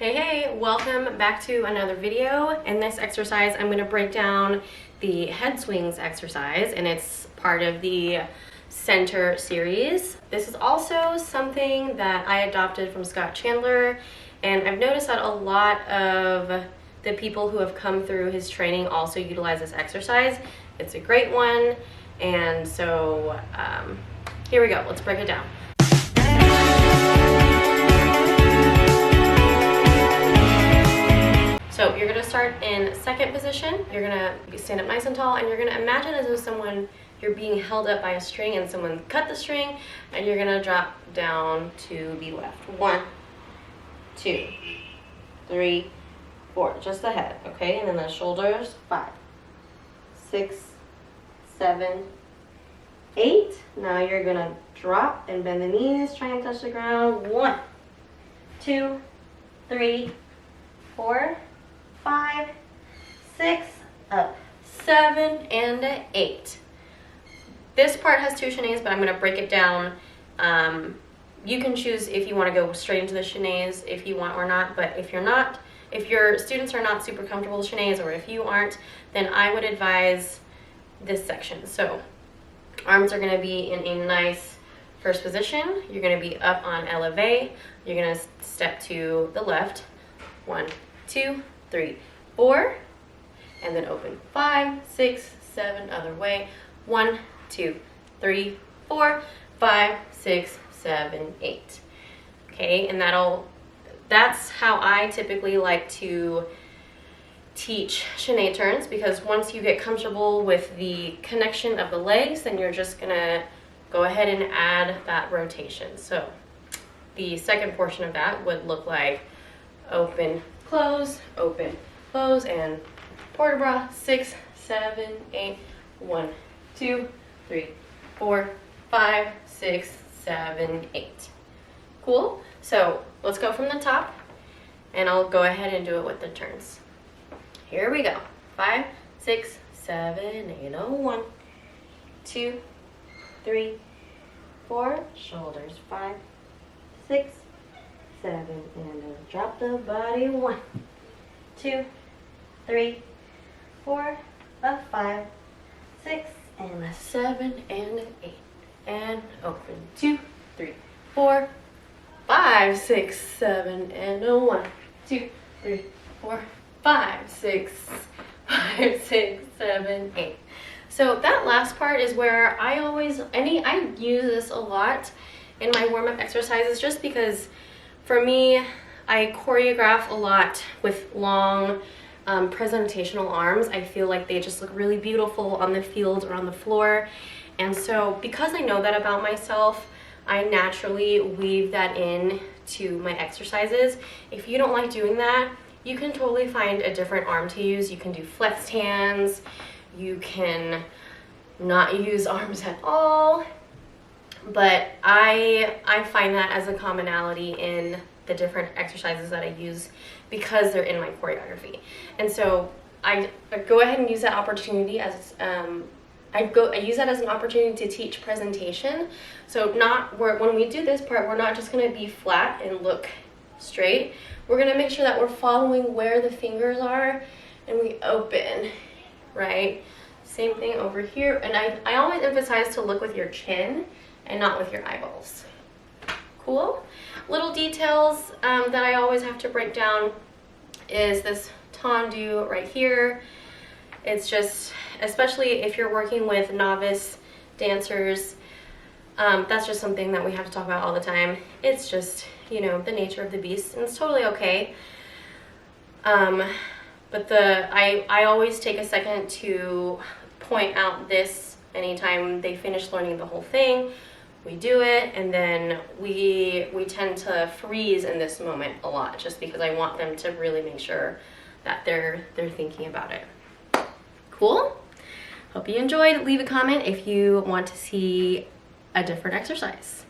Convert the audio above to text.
Hey, welcome back to another video. In this exercise, I'm going to break down the head swings exercise, and it's part of the center series. This is also something that I adopted from Scott Chandler, and I've noticed that a lot of the people who have come through his training also utilize this exercise. It's a great one, and so here we go. Let's break it down. So you're gonna start in second position. You're gonna stand up nice and tall, and you're gonna imagine as if you're being held up by a string and someone cut the string, and you're gonna drop down to be left. 1, 2, 3, 4, just the head, okay? And then the shoulders, 5, 6, 7, 8. Now you're gonna drop and bend the knees, try and touch the ground. 1, 2, 3, 4, 5, 6, up, 7, and 8. This part has 2 chenets, but I'm going to break it down. You can choose if you want to go straight into the chenets if you want or not, but if your students are not super comfortable with chenets, or if you aren't, then I would advise this section. So arms are going to be in a nice first position. You're going to be up on elevate. You're going to step to the left. 1, 2, 3, 4, and then open. 5, 6, 7, other way. 1, 2, 3, 4, 5, 6, 7, 8. Okay, and that's how I typically like to teach chenet turns, because once you get comfortable with the connection of the legs, then you're just gonna go ahead and add that rotation. So the second portion of that would look like open, close, and port de bras. 6, 7, 8. 1, 2, 3, 4, 5, 6, 7, 8. Cool. So let's go from the top, and I'll go ahead and do it with the turns. Here we go. 5, 6, 7, 8. 1, 2, 3, 4. Shoulders. 5, 6, 7, and drop the body. 1, 2, 3, 4, 5, 6, and 7, and 8, and open. 2, 3, 4, 5, 6, 7, and 1, 2, 3, 4, 5, 6, 5, 6, 7, 8. So that last part is where I use this a lot in my warm-up exercises, just because for me, I choreograph a lot with long presentational arms. I feel like they just look really beautiful on the field or on the floor. And so because I know that about myself, I naturally weave that in to my exercises. If you don't like doing that, you can totally find a different arm to use. You can do flexed hands. You can not use arms at all. But I find that as a commonality in the different exercises that I use, because they're in my choreography. And so I go ahead and use that opportunity as I use that as an opportunity to teach presentation. So when we do this part, we're not just going to be flat and look straight. We're going to make sure that we're following where the fingers are, and we open, right? Same thing over here. And I always emphasize to look with your chin and not with your eyeballs. Cool. Little details that I always have to break down is this tendu right here. It's just, especially if you're working with novice dancers, that's just something that we have to talk about all the time. It's just, the nature of the beast, and it's totally okay. But I always take a second to point out this anytime they finish learning the whole thing. We do it, and then we tend to freeze in this moment a lot, just because I want them to really make sure that they're thinking about it. Cool? Hope you enjoyed. Leave a comment if you want to see a different exercise.